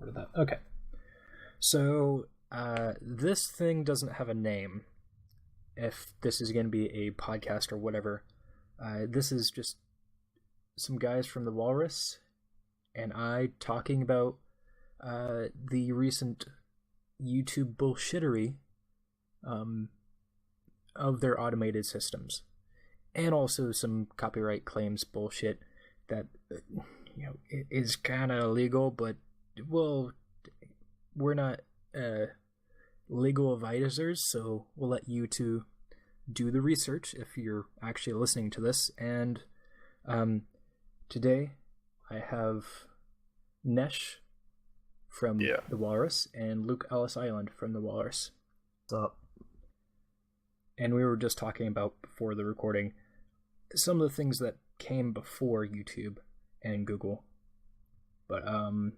recorded that. Okay. So, this thing doesn't have a name. If this is going to be a podcast or whatever, this is just some guys from the Walrus and I talking about the recent YouTube bullshittery of their automated systems, and also some copyright claims bullshit that is kind of illegal, but well, we're not legal advisors, so we'll let you two do the research if you're actually listening to this. And today I have Nesh from the Walrus and Luke Ellis Island from the Walrus. What's up? And we were just talking about, before the recording, some of the things that came before YouTube and Google. But you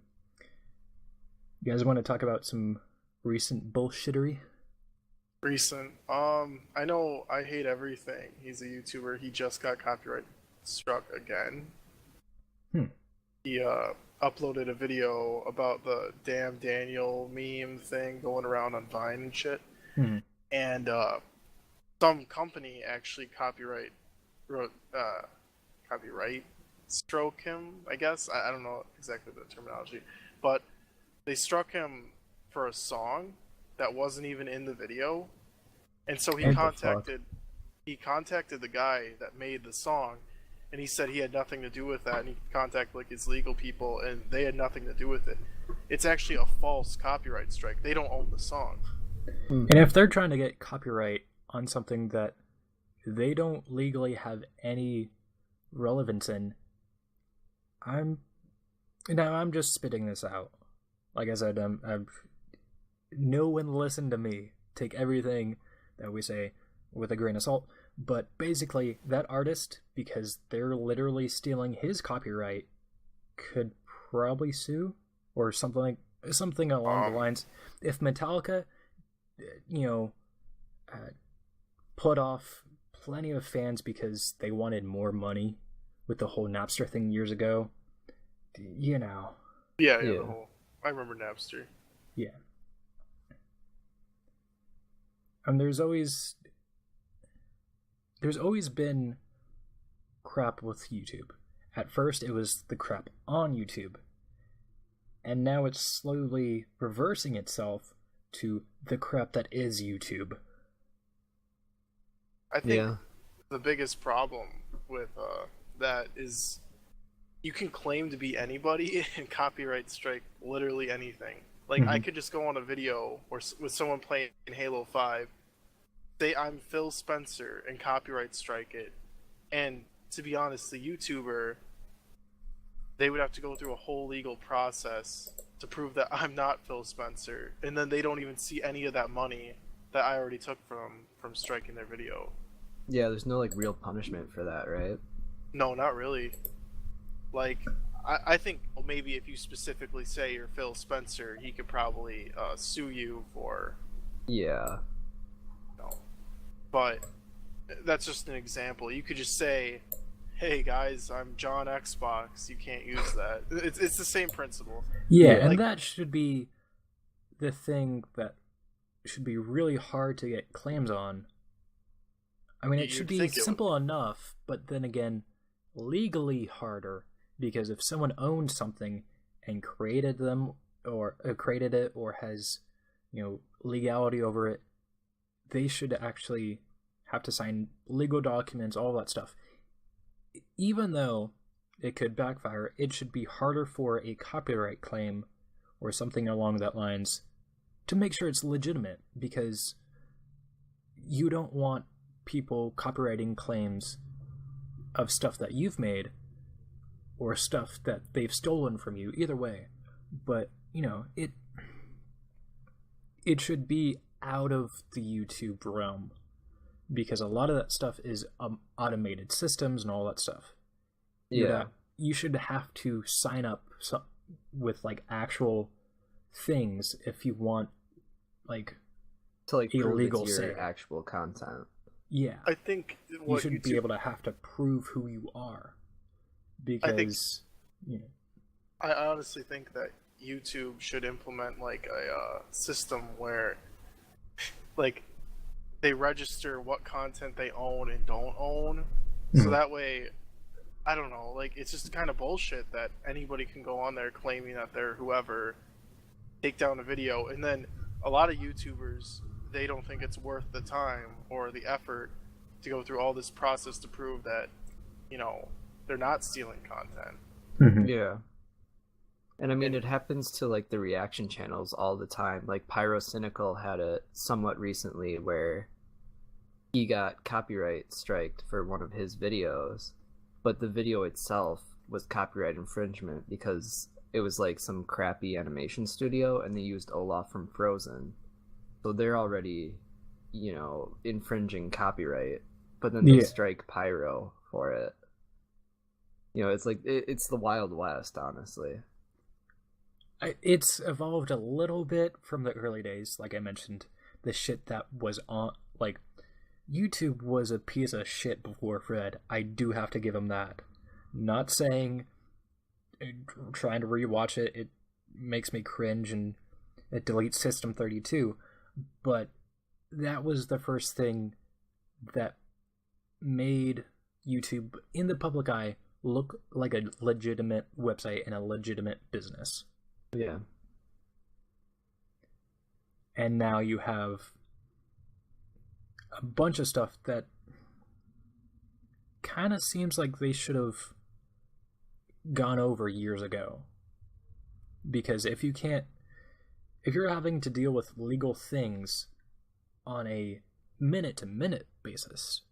guys want to talk about some recent bullshittery? Recent. I know I Hate Everything. He's a YouTuber. He just got copyright struck again. He uploaded a video about the damn Daniel meme thing going around on Vine and shit. And some company actually copyright stroke him, I guess. I don't know exactly the terminology, but they struck him for a song that wasn't even in the video, and so he contacted the guy that made the song, and he said he had nothing to do with that, and he contacted like his legal people, and they had nothing to do with it. It's actually a false copyright strike. They don't own the song. And if they're trying to get copyright on something that they don't legally have any relevance in, I'm just spitting this out. Like I said, no one listen to me. Take everything that we say with a grain of salt. But basically, that artist, because they're literally stealing his copyright, could probably sue or something along the lines. If Metallica, put off plenty of fans because they wanted more money with the whole Napster thing years ago, Yeah. I remember Napster. Yeah. And there's always been crap with YouTube. At first it was the crap on YouTube, and now it's slowly reversing itself to the crap that is YouTube. I think the biggest problem with that is you can claim to be anybody and copyright strike literally anything. Like, I could just go on a video or with someone playing Halo 5, say I'm Phil Spencer, and copyright strike it. And to be honest, the YouTuber, they would have to go through a whole legal process to prove that I'm not Phil Spencer, and then they don't even see any of that money that I already took from striking their video. Yeah, there's no real punishment for that, right? No, not really. Like, I think maybe if you specifically say you're Phil Spencer, he could probably sue you for... Yeah. But that's just an example. You could just say, hey guys, I'm John Xbox, you can't use that. It's the same principle. Yeah, and that should be the thing that should be really hard to get claims on. I mean, it should be simple enough, but then again, legally harder, because if someone owns something and created them or created it or has, legality over it, they should actually have to sign legal documents, all that stuff. Even though it could backfire, it should be harder for a copyright claim or something along that lines to make sure it's legitimate, because you don't want people copywriting claims of stuff that you've made or stuff that they've stolen from you, either way. But, it should be out of the YouTube realm, because a lot of that stuff is automated systems and all that stuff. Yeah. You should have to sign up with actual things if you want to illegal prove it's your say. actual content. Yeah. I think you should be able to have to prove who you are, because I honestly think that YouTube should implement like a system where like they register what content they own and don't own, so that way, I don't know, like it's just kind of bullshit that anybody can go on there claiming that they're whoever, take down a video, and then a lot of YouTubers, they don't think it's worth the time or the effort to go through all this process to prove that, you know, they're not stealing content. Yeah. And I mean, it happens to like the reaction channels all the time. Like Pyrocynical had it somewhat recently where he got copyright striked for one of his videos, but the video itself was copyright infringement because it was like some crappy animation studio and they used Olaf from Frozen. So they're already, you know, infringing copyright, but then they strike Pyro for it. You know, it's like, it's the Wild West, honestly. It's evolved a little bit from the early days, like I mentioned. The shit that was on, like, YouTube was a piece of shit before Fred. I do have to give him that. Not saying, trying to rewatch it, it makes me cringe and it deletes System 32, but that was the first thing that made YouTube, in the public eye, look like a legitimate website and a legitimate business. Yeah. And now you have a bunch of stuff that kind of seems like they should have gone over years ago. Because if you're having to deal with legal things on a minute-to-minute basis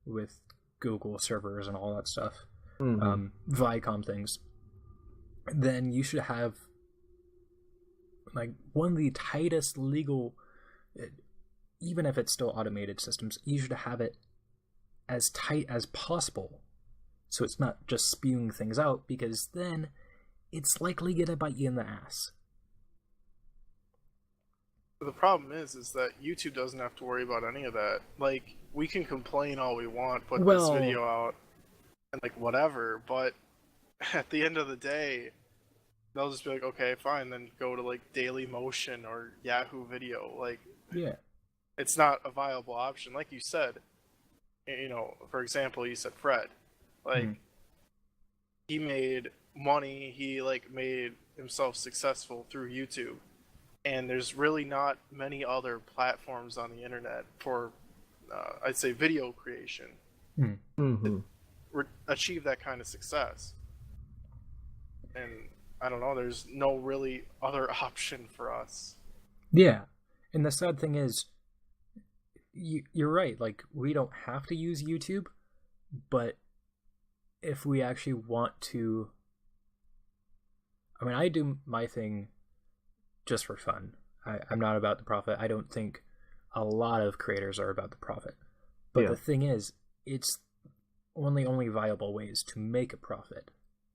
with Google servers and all that stuff, Viacom things, then you should have like one of the tightest legal, even if it's still automated systems, you should have it as tight as possible so it's not just spewing things out, because then it's likely gonna bite you in the ass. The problem is that YouTube doesn't have to worry about any of that. Like, we can complain all we want, put this video out, and like whatever, but at the end of the day, they'll just be like, okay, fine, then go to like Daily Motion or Yahoo Video. Like, yeah, it's not a viable option. Like you said, you know, for example, you said Fred, like he made money, he like made himself successful through YouTube, and there's really not many other platforms on the internet for, I'd say, video creation to achieve that kind of success. And I don't know, there's no really other option for us. Yeah, and the sad thing is, you're right, like, we don't have to use YouTube, but if we actually want to, I mean, I do my thing just for fun. I'm not about the profit. I don't think a lot of creators are about the profit. But the thing is, it's one of the only viable ways to make a profit,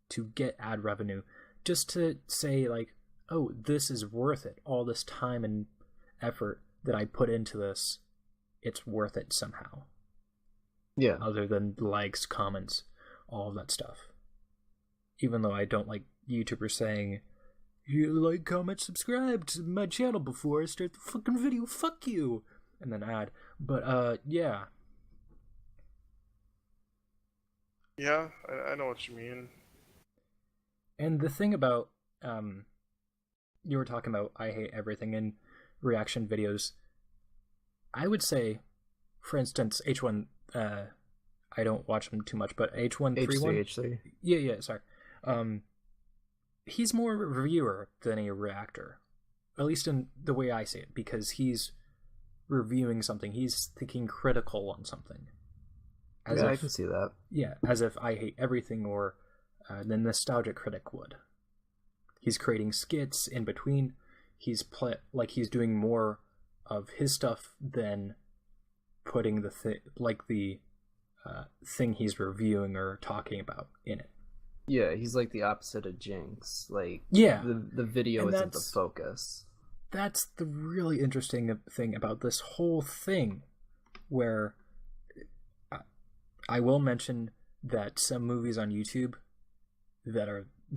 to get ad revenue, just to say, like, oh, this is worth it. All this time and effort that I put into this, it's worth it somehow. Yeah. Other than likes, comments, all of that stuff. Even though I don't like YouTubers saying, you like, comment, subscribe to my channel before I start the fucking video, fuck you, and then ad. But, yeah. Yeah, I know what you mean. And the thing about, you were talking about I hate everything in reaction videos. I would say, for instance, H1, I don't watch him too much, but H131. H3. Yeah, sorry. He's more a reviewer than a reactor, at least in the way I see it, because he's reviewing something. He's thinking critical on something. I can see that. Yeah, as if I hate everything or the nostalgic critic would. He's creating skits in between. He's he's doing more of his stuff than putting the thing he's reviewing or talking about in it. Yeah, he's like the opposite of Jinx. Like, yeah, the video isn't the focus. That's the really interesting thing about this whole thing, where I will mention that some movies on YouTube that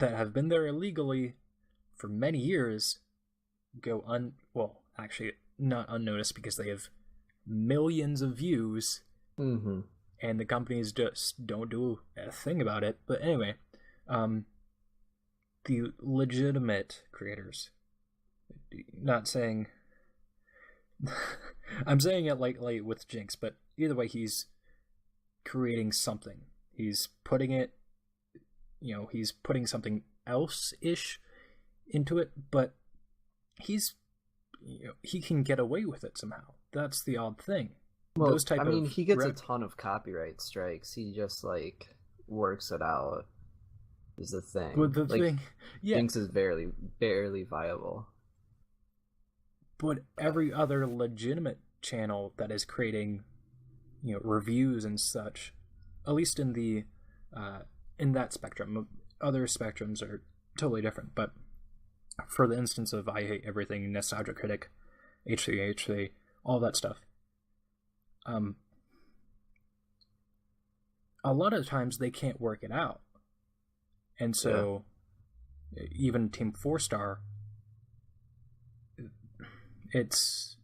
have been there illegally for many years go actually not unnoticed because they have millions of views, Mm-hmm. and the companies just don't do a thing about it. But anyway, the legitimate creators, not saying I'm saying it like with Jinx, but either way, he's creating something. He's putting it, he's putting something else-ish into it, but he's, he can get away with it somehow. That's the odd thing. Well, he gets a ton of copyright strikes. He just, works it out, is the thing. But the thing, yeah. Jinx is barely viable. But every other legitimate channel that is creating, reviews and such, at least in the in that spectrum, other spectrums are totally different. But for the instance of I Hate Everything, Nostalgia Critic, H3H3, all that stuff, a lot of times they can't work it out, and so even Team 4-Star. It's,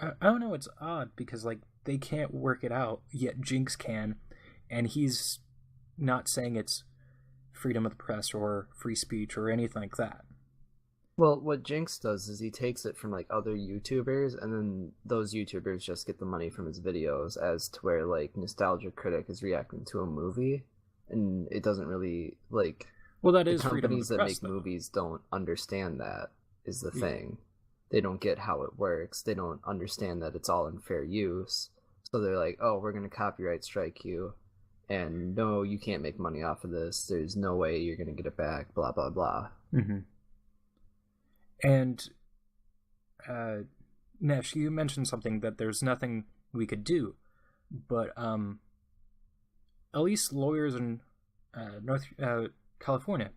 I don't know, it's odd because they can't work it out, yet Jinx can, and he's not saying it's freedom of the press or free speech or anything like that. Well, what Jinx does is he takes it from other YouTubers, and then those YouTubers just get the money from his videos, as to where Nostalgia Critic is reacting to a movie, and it doesn't really well, that the is freedom of companies the that press, make though. Movies don't understand that. Is the thing. They don't get how it works. They don't understand that it's all in fair use. So they're like, oh, we're going to copyright strike you. And no, you can't make money off of this. There's no way you're going to get it back, blah, blah, blah. Mm-hmm. And, Nesh, you mentioned something that there's nothing we could do. But, at least lawyers in California,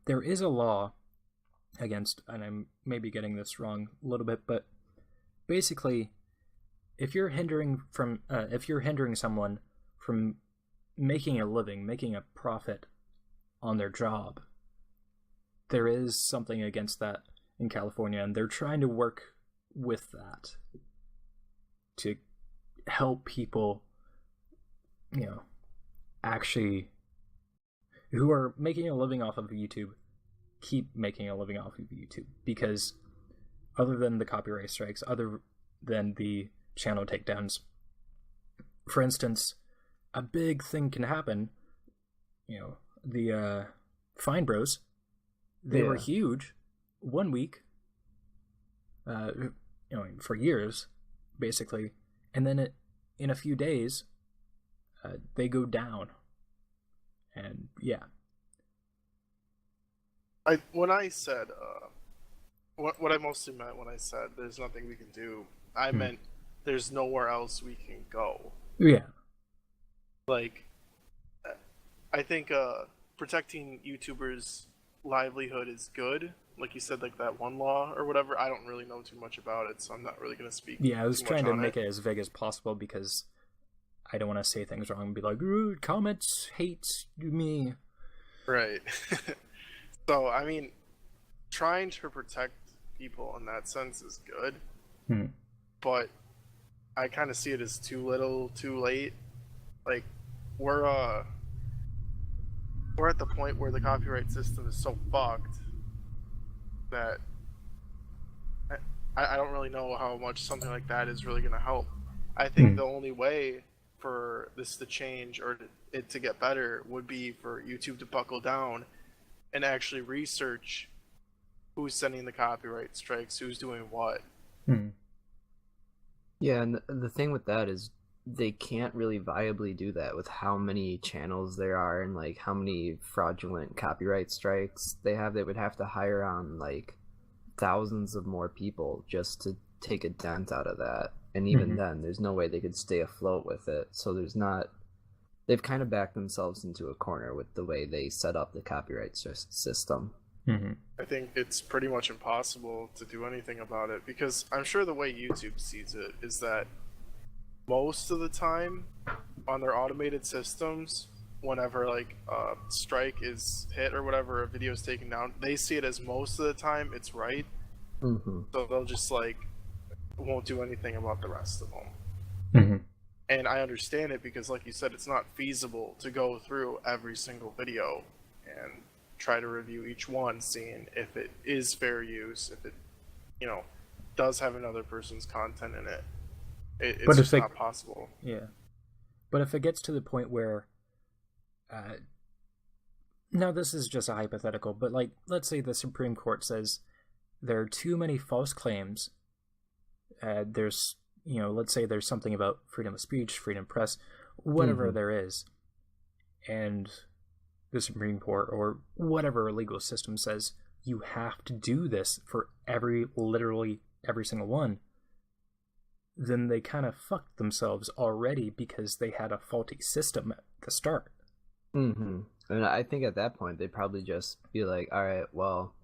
there is a law against, and I'm maybe getting this wrong a little bit, but basically, if you're hindering someone from making a living, making a profit on their job, there is something against that in California, and they're trying to work with that to help people, actually, who are making a living off of YouTube, keep making a living off of YouTube, because other than the copyright strikes, other than the channel takedowns, for instance, a big thing can happen. The Fine Bros, they were huge 1 week, for years, basically, and then in a few days, they go down, and yeah. When I said, what I mostly meant when I said there's nothing we can do, I meant there's nowhere else we can go. Yeah. I think protecting YouTubers' livelihood is good. Like you said, that one law or whatever. I don't really know too much about it, so I'm not really going to speak. Yeah, I was trying to make it as vague as possible because I don't want to say things wrong and be like, comments, hates me. Right. So, I mean, trying to protect people in that sense is good, but I kind of see it as too little, too late. We're at the point where the copyright system is so fucked that I don't really know how much something like that is really going to help. I think the only way for this to change or it to get better would be for YouTube to buckle down and actually research who's sending the copyright strikes, who's doing what. Yeah, and the thing with that is they can't really viably do that with how many channels there are and how many fraudulent copyright strikes they have. They would have to hire on thousands of more people just to take a dent out of that. And even then, there's no way they could stay afloat with it. So they've kind of backed themselves into a corner with the way they set up the copyright system. I think it's pretty much impossible to do anything about it because I'm sure the way YouTube sees it is that most of the time on their automated systems, whenever like a strike is hit or whatever, a video is taken down, they see it as most of the time it's right. So they'll just like won't do anything about the rest of them. And I understand it because, like you said, it's not feasible to go through every single video and try to review each one, seeing if it is fair use, if it, you know, does have another person's content in it. It's just not possible. Yeah. But if it gets to the point where, now this is just a hypothetical, but like, let's say the Supreme Court says there are too many false claims. There's, you know, let's say there's something about freedom of speech, freedom of press, whatever there is, and the Supreme Court or whatever legal system says you have to do this for literally every single one, then they kind of fucked themselves already because they had a faulty system at the start. And I think at that point they'd probably just be like, all right, well,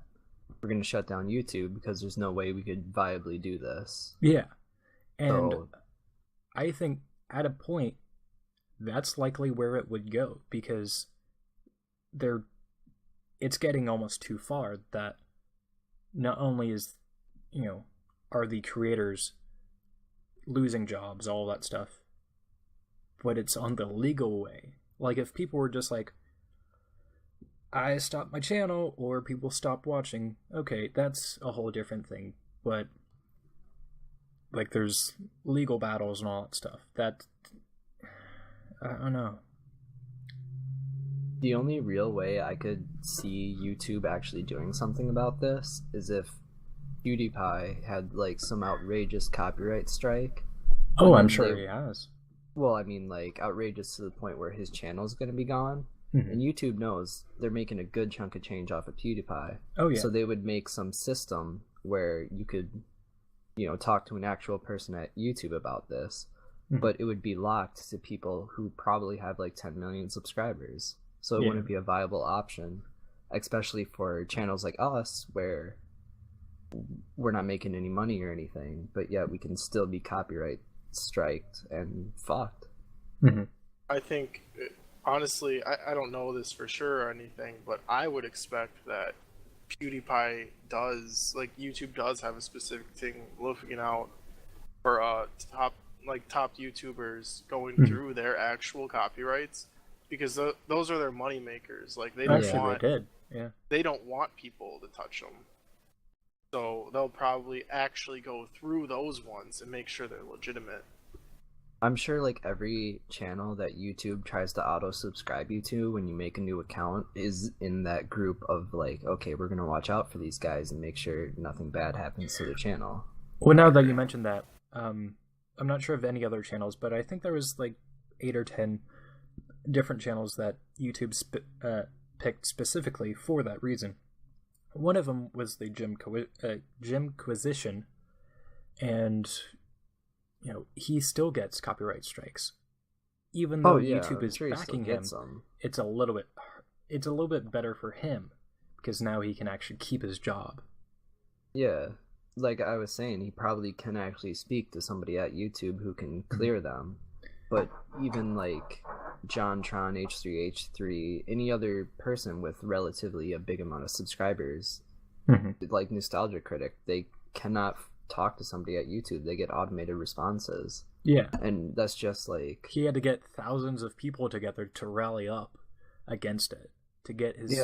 we're going to shut down YouTube because there's no way we could viably do this. Yeah. And I think at a point, that's likely where it would go, because it's getting almost too far that not only is, you know, are the creators losing jobs, all that stuff, but it's on the legal way. Like, if people were just like, I stopped my channel, or people stopped watching, okay, that's a whole different thing, but like, there's legal battles and all that stuff. That, I don't know. The only real way I could see YouTube actually doing something about this is if PewDiePie had, like, some outrageous copyright strike. Oh, I'm sure he has. Well, I mean, like, outrageous to the point where his channel's going to be gone. And YouTube knows they're making a good chunk of change off of PewDiePie. Oh, yeah. So they would make some system where you could, you know, talk to an actual person at YouTube about this, but it would be locked to people who probably have like 10 million subscribers. So it wouldn't be a viable option, especially for channels like us where we're not making any money or anything, but yet we can still be copyright striked and fucked. I think, honestly, I don't know this for sure or anything, but I would expect that PewDiePie does, like, YouTube does have a specific thing looking out for top YouTubers going through their actual copyrights, because those are their money makers. Like, they don't they don't want people to touch them, so they'll probably actually go through those ones and make sure they're legitimate. I'm sure like every channel that YouTube tries to auto-subscribe you to when you make a new account is in that group of like, okay, we're going to watch out for these guys and make sure nothing bad happens to the channel. Well, now that you mentioned that, I'm not sure of any other channels, but I think there was like 8 or 10 different channels that YouTube picked specifically for that reason. One of them was the Jimquisition, and you know, he still gets copyright strikes, even though YouTube is backing him. It's a little bit better for him because now he can actually keep his job. Yeah, like I was saying, he probably can actually speak to somebody at YouTube who can clear them. But even like JonTron, H3H3, any other person with relatively a big amount of subscribers, like Nostalgia Critic, they cannot talk to somebody at YouTube. They get automated responses. Yeah. And that's just like... He had to get thousands of people together to rally up against it, to get his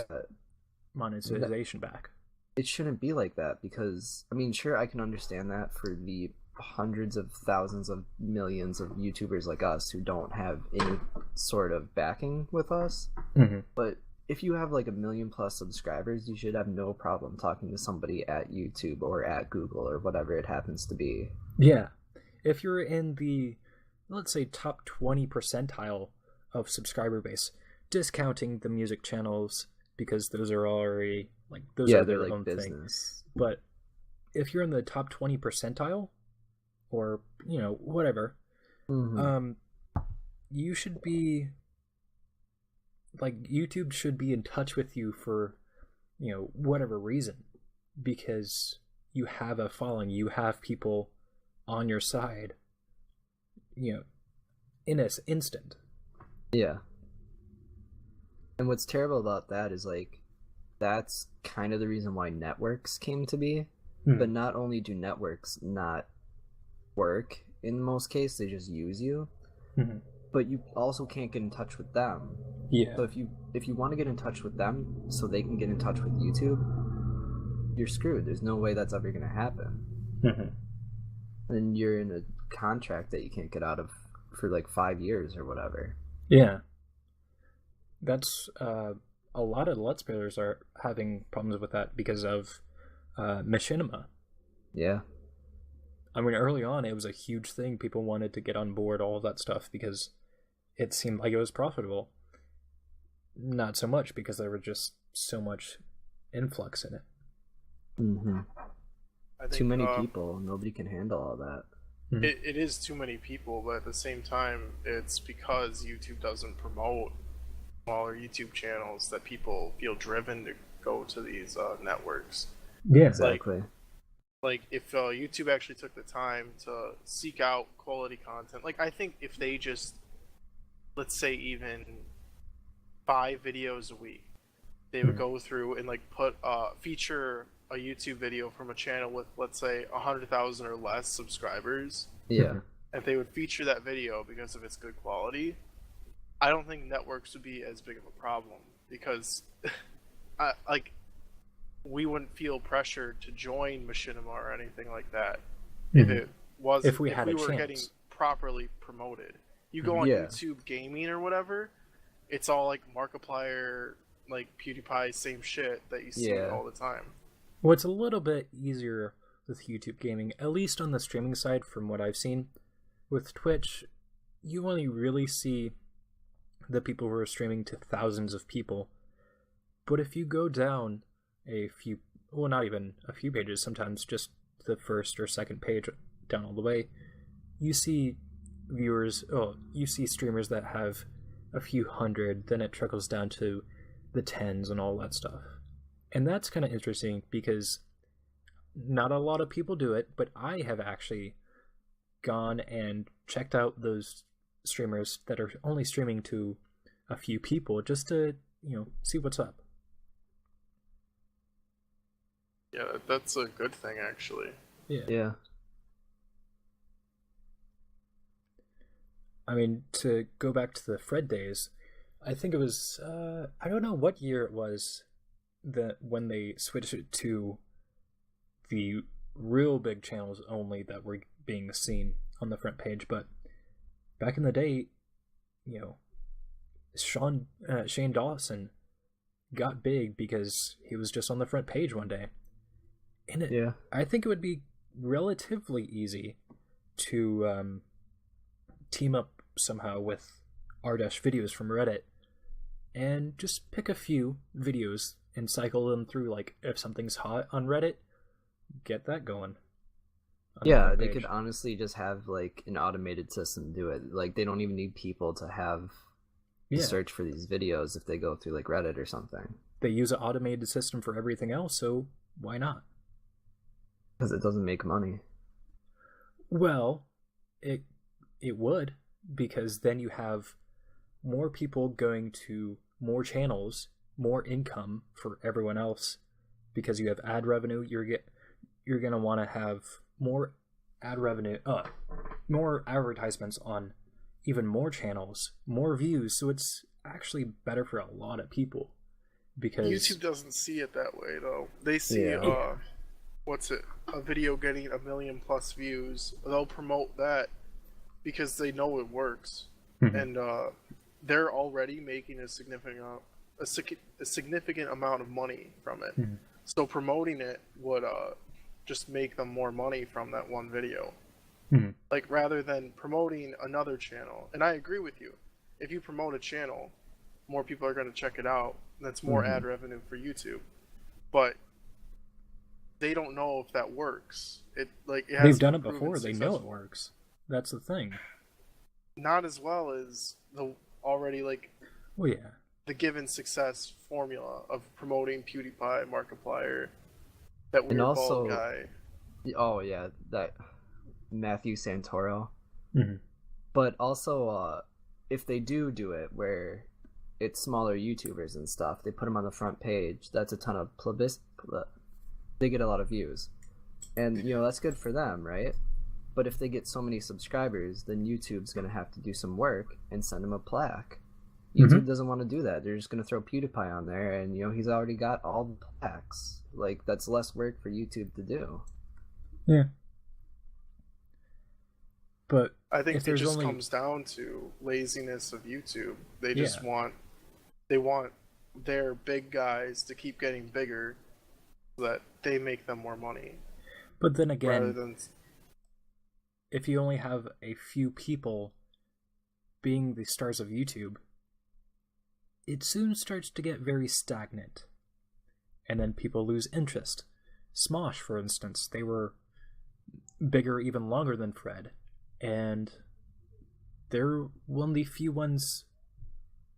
monetization back. It shouldn't be like that because, I mean, sure, I can understand that for the hundreds of thousands of millions of YouTubers like us who don't have any sort of backing with us. But if you have like 1 million plus subscribers, you should have no problem talking to somebody at YouTube or at Google or whatever it happens to be. Yeah. If you're in the, let's say, top 20 percentile of subscriber base, discounting the music channels because those are already like, those are their own business thing. But if you're in the top 20 percentile or, you know, whatever, you should be, like, YouTube should be in touch with you for, you know, whatever reason, because you have a following, you have people on your side, you know, in an instant. Yeah. And what's terrible about that is like that's kind of the reason why networks came to be. But not only do networks not work in most cases, they just use you. But you also can't get in touch with them. Yeah. So if you want to get in touch with them so they can get in touch with YouTube, you're screwed. There's no way that's ever going to happen. And you're in a contract that you can't get out of for like 5 years or whatever. Yeah. That's a lot of Let's Players are having problems with that because of machinima. Yeah. I mean, early on, it was a huge thing. People wanted to get on board all of that stuff because it seemed like it was profitable. Not so much because there was just so much influx in it. I think, too many people. Nobody can handle all that. It is too many people, but at the same time, it's because YouTube doesn't promote smaller YouTube channels that people feel driven to go to these networks. Yeah, exactly. Like if YouTube actually took the time to seek out quality content, like I think if they just, let's say even 5 videos a week, they would go through and like put feature a YouTube video from a channel with, let's say, 100,000 or less subscribers. Yeah. If they would feature that video because of its good quality, I don't think networks would be as big of a problem because, like, we wouldn't feel pressured to join Machinima or anything like that if it was if we were getting properly promoted. You go on YouTube Gaming or whatever, it's all like Markiplier, like PewDiePie, same shit that you see all the time. Well, it's a little bit easier with YouTube Gaming, at least on the streaming side from what I've seen. With Twitch, you only really see the people who are streaming to thousands of people. But if you go down a few, well, not even a few pages, sometimes just the first or second page down all the way, you see you see streamers that have a few hundred, then it trickles down to the tens and all that stuff. And that's kind of interesting because not a lot of people do it, but I have actually gone and checked out those streamers that are only streaming to a few people just to, see what's up. Yeah, that's a good thing, actually. Yeah. I mean, to go back to the Fred days, I think it was, I don't know what year it was that when they switched it to the real big channels only that were being seen on the front page, but back in the day, Shane Dawson got big because he was just on the front page one day. And I think it would be relatively easy to team up somehow with r-videos from Reddit and just pick a few videos and cycle them through. Like, if something's hot on Reddit, get that going. Yeah, they could honestly just have like an automated system do it. Like, they don't even need people to have search for these videos if they go through like Reddit or something. They use an automated system for everything else, so why not? Because it doesn't make money. Well, it would, because then you have more people going to more channels, more income for everyone else, because you have ad revenue. You're gonna want to have more ad revenue, more advertisements on even more channels, more views. So it's actually better for a lot of people. Because YouTube doesn't see it that way, though. They see a video getting 1 million plus views. They'll promote that because they know it works, and they're already making a significant amount of money from it. So promoting it would just make them more money from that one video. Like, rather than promoting another channel. And I agree with you. If you promote a channel, more people are going to check it out. That's more ad revenue for YouTube. But they don't know if that works. They've done it before. They know it works. That's the thing. Not as well as the already the given success formula of promoting PewDiePie, Markiplier, that weird bald guy. Oh yeah, that Matthew Santoro. But also, if they do it where it's smaller YouTubers and stuff. They put them on the front page. That's a ton of they get a lot of views. And, that's good for them, right? But if they get so many subscribers, then YouTube's going to have to do some work and send them a plaque. YouTube doesn't want to do that. They're just going to throw PewDiePie on there, and, he's already got all the plaques. Like, that's less work for YouTube to do. Yeah. But I think it just comes down to laziness of YouTube. They just want their big guys to keep getting bigger so that they make them more money. But then again, if you only have a few people being the stars of YouTube, it soon starts to get very stagnant. And then people lose interest. Smosh, for instance, they were bigger even longer than Fred. And they're one of the few ones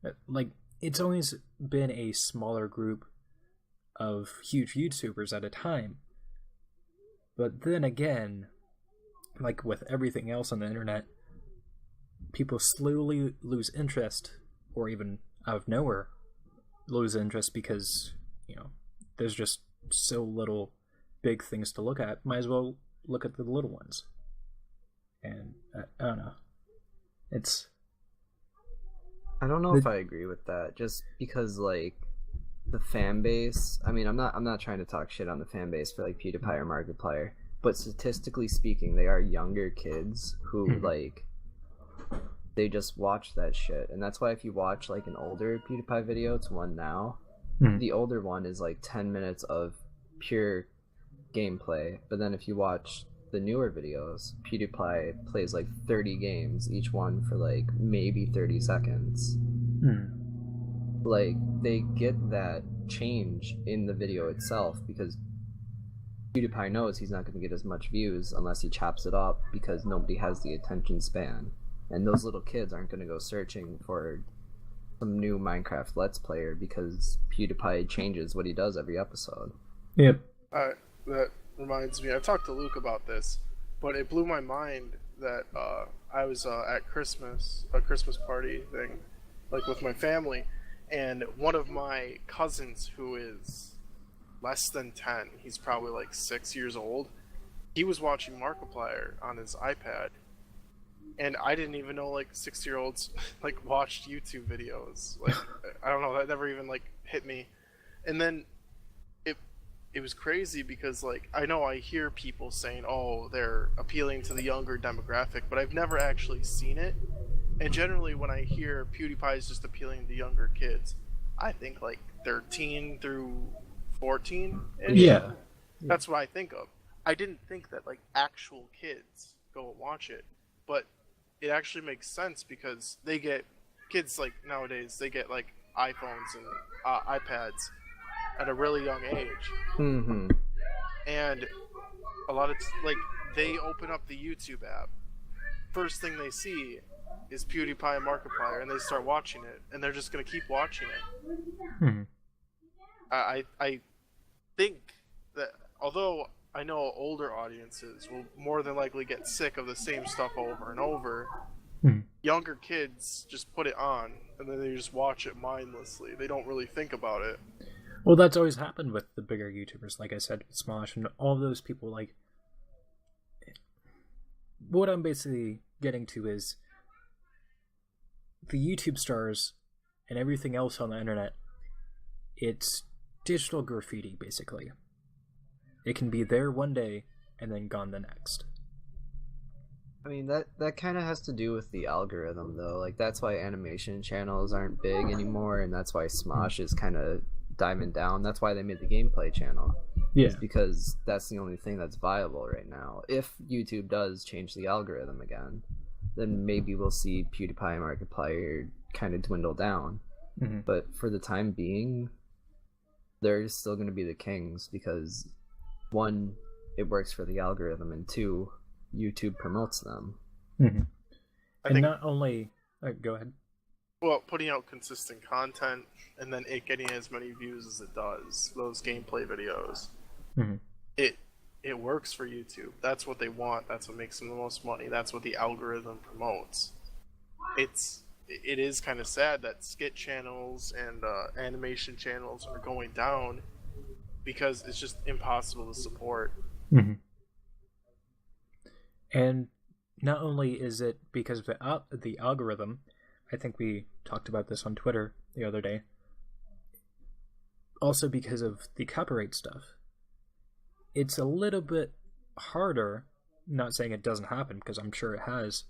that, like, it's always been a smaller group of huge YouTubers at a time. But then again, like with everything else on the internet, people slowly lose interest, or even out of nowhere lose interest because, there's just so little big things to look at. Might as well look at the little ones. And I don't know. I don't know if I agree with that. Just because, like, the fan base. I mean, I'm not trying to talk shit on the fan base for like PewDiePie or Markiplier, but statistically speaking, they are younger kids who like they just watch that shit, and that's why if you watch like an older PewDiePie video to one now, the older one is like 10 minutes of pure gameplay, but then if you watch the newer videos, PewDiePie plays like 30 games, each one for like maybe 30 seconds. Like, they get that change in the video itself because PewDiePie knows he's not going to get as much views unless he chops it up because nobody has the attention span. And those little kids aren't going to go searching for some new Minecraft Let's Player because PewDiePie changes what he does every episode. Yep. That reminds me, I've talked to Luke about this, but it blew my mind that I was at a Christmas party thing, like with my family, and one of my cousins who is less than 10, he's probably like 6 years old, he was watching Markiplier on his iPad, and I didn't even know like 6-year-olds like watched YouTube videos. Like, I don't know, that never even like hit me. And then it was crazy because, like, I know I hear people saying, oh, they're appealing to the younger demographic, but I've never actually seen it. And generally when I hear PewDiePie is just appealing to younger kids, I think like 13 through 14 -ish. Yeah. That's what I think of. I didn't think that like actual kids go and watch it, but it actually makes sense because they get kids like nowadays, they get like iPhones and iPads at a really young age. And a lot of like they open up the YouTube app, first thing they see is PewDiePie and Markiplier, and they start watching it, and they're just gonna keep watching it. I think that although I know older audiences will more than likely get sick of the same stuff over and over, younger kids just put it on and then they just watch it mindlessly. They don't really think about it. Well, that's always happened with the bigger YouTubers, like I said, Smosh and all those people. Like, what I'm basically getting to is the YouTube stars and everything else on the internet, it's digital graffiti, basically. It can be there one day and then gone the next. I mean, that kind of has to do with the algorithm, though. Like, that's why animation channels aren't big anymore, and that's why Smosh is kind of diving down. That's why they made the gameplay channel. Yeah. It's because that's the only thing that's viable right now. If YouTube does change the algorithm again, then maybe we'll see PewDiePie and Markiplier kind of dwindle down. But for the time being, they're still going to be the kings because, one, it works for the algorithm, and two, YouTube promotes them. And not only... go ahead. Well, putting out consistent content and then it getting as many views as it does, those gameplay videos, it works for YouTube. That's what they want. That's what makes them the most money. That's what the algorithm promotes. It's it is kind of sad that skit channels and animation channels are going down because it's just impossible to support. Mm-hmm. And not only is it because of the algorithm, I think we talked about this on Twitter the other day, also because of the copyright stuff. It's a little bit harder, not saying it doesn't happen, because I'm sure it has,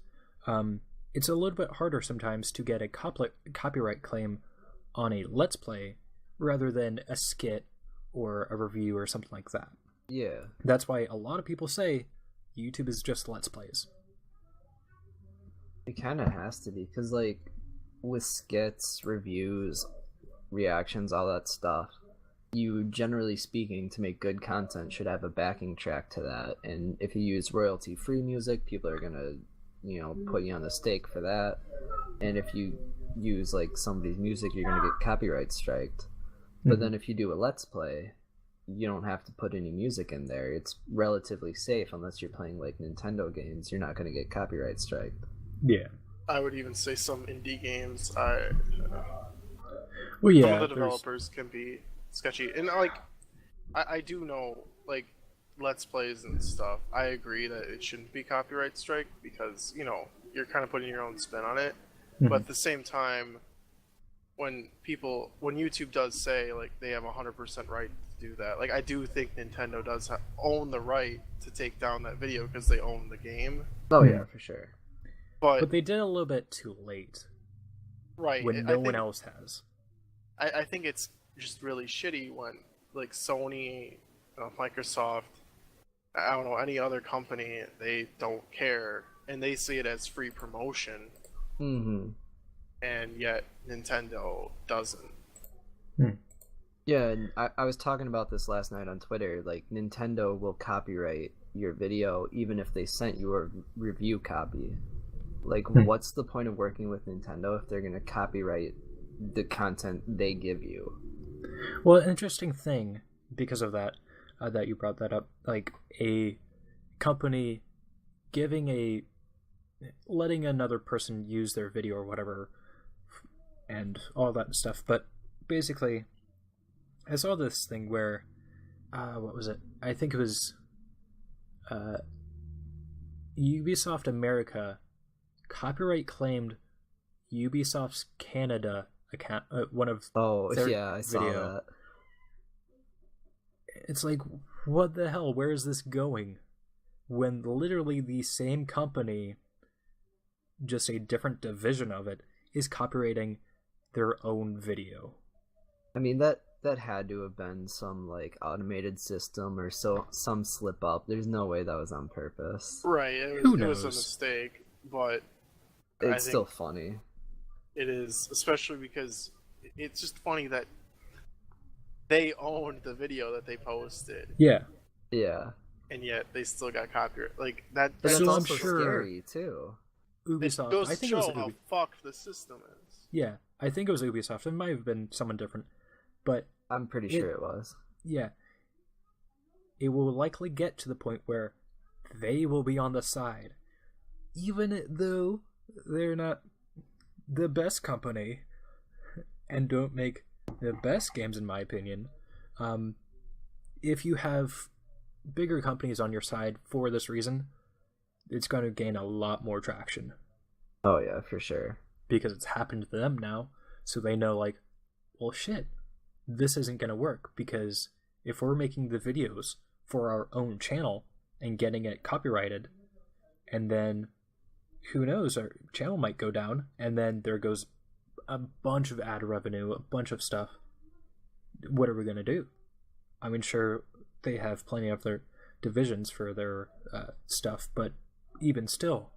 it's a little bit harder sometimes to get a copyright claim on a Let's Play rather than a skit or a review or something like that. Yeah. That's why a lot of people say YouTube is just Let's Plays. It kind of has to be, because, like, with skits, reviews, reactions, all that stuff, you, generally speaking, to make good content, should have a backing track to that. And if you use royalty-free music, people are gonna, you know, put you on the stake for that. And if you use, like, somebody's music, you're gonna get copyright striked. But then if you do a Let's Play, you don't have to put any music in there. It's relatively safe unless you're playing, like, Nintendo games. You're not gonna get copyright striked. Yeah. I would even say some indie games, Well, yeah, some of the developers can be sketchy. And, like, I do know, like, Let's Plays and stuff, I agree that it shouldn't be copyright strike because, you know, you're kind of putting your own spin on it. Mm-hmm. But at the same time, when YouTube does say, like, they have 100% right to do that, like, I do think Nintendo does own the right to take down that video because they own the game. Oh, yeah, for sure. But they did a little bit too late. Right. When no one else has. I think it's just really shitty when, like, Sony, Microsoft, I don't know, any other company, they don't care, and they see it as free promotion. Mm-hmm. And yet Nintendo doesn't. Yeah, and I was talking about this last night on Twitter. Like, Nintendo will copyright your video even if they sent you a review copy. Like, what's the point of working with Nintendo if they're going to copyright the content they give you? Well, interesting thing, because of that, that you brought that up, like, a company letting another person use their video or whatever, and all that stuff. But basically, I saw this thing where, what was it? I think it was Ubisoft America copyright claimed Ubisoft's Canada account, one of their I saw video. that. It's like, what the hell? Where is this going? When literally the same company, just a different division of it, is copywriting their own video. I mean, that had to have been some, like, automated system or some slip up. There's no way that was on purpose. Right, it was a mistake, but it's still funny. It is, especially because it's just funny that they owned the video that they posted. Yeah. Yeah. And yet they still got copyright. Like, that. But That's it's I'm also sure scary too. Ubisoft. It goes I to think show it was how fucked the system is. Yeah, I think it was Ubisoft. It might have been someone different, but I'm pretty sure it was. Yeah. It will likely get to the point where they will be on the side, even though they're not the best company and don't make the best games, in my opinion. If you have bigger companies on your side for this reason, it's going to gain a lot more traction. Oh yeah, for sure. Because it's happened to them now, so they know, like, well, shit, this isn't going to work, because if we're making the videos for our own channel and getting it copyrighted, and then who knows, our channel might go down, and then there goes a bunch of ad revenue, a bunch of stuff. What are we going to do? I mean, sure, they have plenty of their divisions for their stuff, but even still,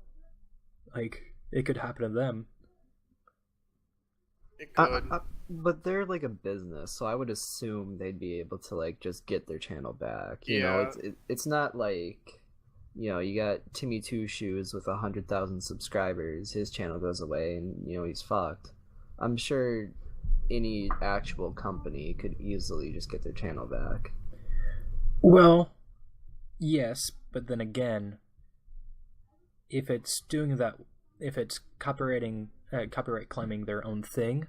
like, it could happen to them. It could. But they're like a business, so I would assume they'd be able to, like, just get their channel back. You know, it's not like, you know, you got Timmy Two Shoes with 100,000 subscribers. His channel goes away, and, you know, he's fucked. I'm sure any actual company could easily just get their channel back. Well, yes, but then again, if it's doing that, if it's copywriting copyright claiming their own thing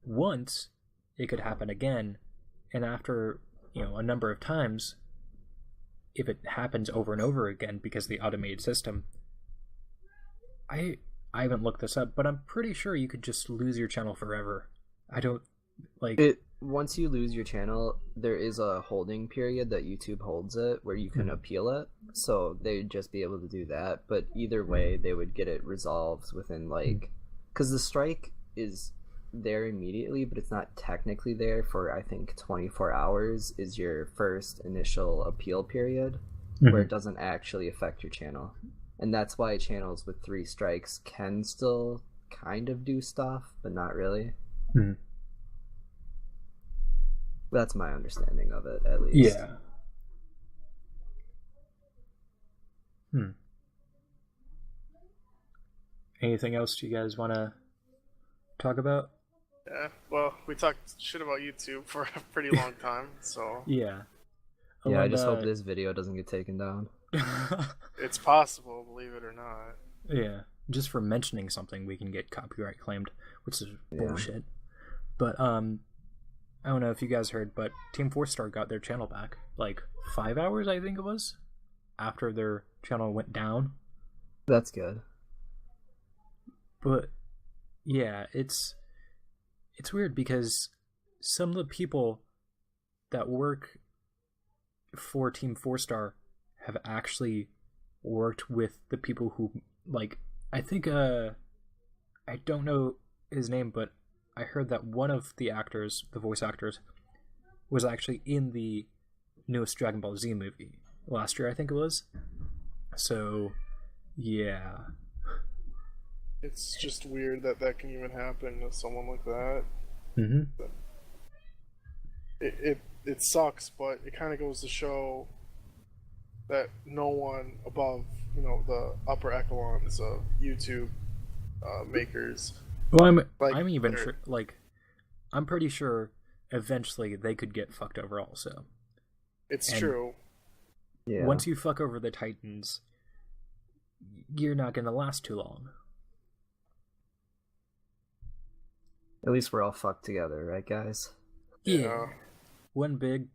once, it could happen again, and after a number of times, if it happens over and over again because of the automated system, I haven't looked this up, but I'm pretty sure you could just lose your channel forever. I don't like it. Once you lose your channel, there is a holding period that YouTube holds it where you can appeal it. So they'd just be able to do that. But either way, they would get it resolved within because the strike is there immediately, but it's not technically there for, I think, 24 hours is your first initial appeal period where it doesn't actually affect your channel. And that's why channels with 3 strikes can still kind of do stuff, but not really. That's my understanding of it, at least. Yeah. Anything else you guys want to talk about? Yeah, well, we talked shit about YouTube for a pretty long time, so... Yeah. Yeah, I just hope this video doesn't get taken down. It's possible, believe it or not. Yeah, just for mentioning something we can get copyright claimed, which is bullshit. But, I don't know if you guys heard, but Team 4-Star got their channel back, 5 hours, I think it was, after their channel went down. That's good. But, yeah, it's weird because some of the people that work for Team 4-Star have actually worked with the people who, I think, I don't know his name, but I heard that one of the actors, the voice actors, was actually in the newest Dragon Ball Z movie last year, I think it was. So, yeah. It's just weird that can even happen to someone like that. It sucks, but it kind of goes to show that no one above, the upper echelons of YouTube makers. Well, I'm even sure, I'm pretty sure eventually they could get fucked over also. It's true. Yeah. Once you fuck over the Titans, you're not going to last too long. At least we're all fucked together, right, guys? Yeah. One big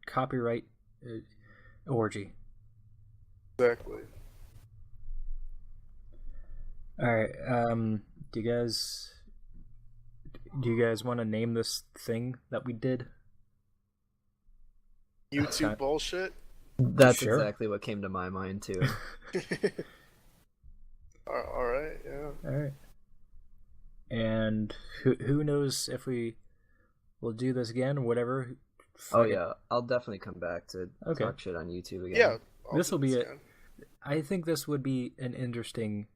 copyright orgy. Exactly. Alright, do you guys want to name this thing that we did? YouTube bullshit? That's exactly what came to my mind, too. Alright, yeah. Alright. And who knows if we will do this again or whatever. Oh, yeah. I'll definitely come back to talk shit on YouTube again. Yeah. This will be it. I think this would be an interesting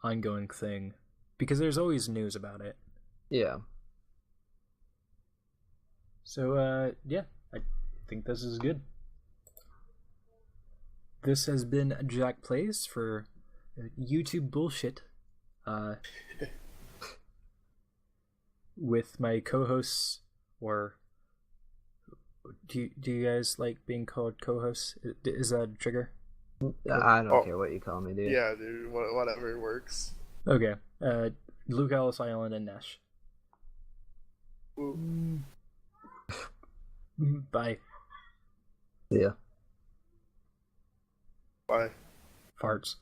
ongoing thing because there's always news about it. Yeah. So, yeah, I think this is good. This has been Jachplays for YouTube bullshit. With my co-hosts, or do you guys like being called co-hosts? Is that a trigger? I don't care what you call me, dude. Yeah, dude, whatever works. Okay. Luke Ellis Island and Nash. Bye. Yeah. Bye. Farts.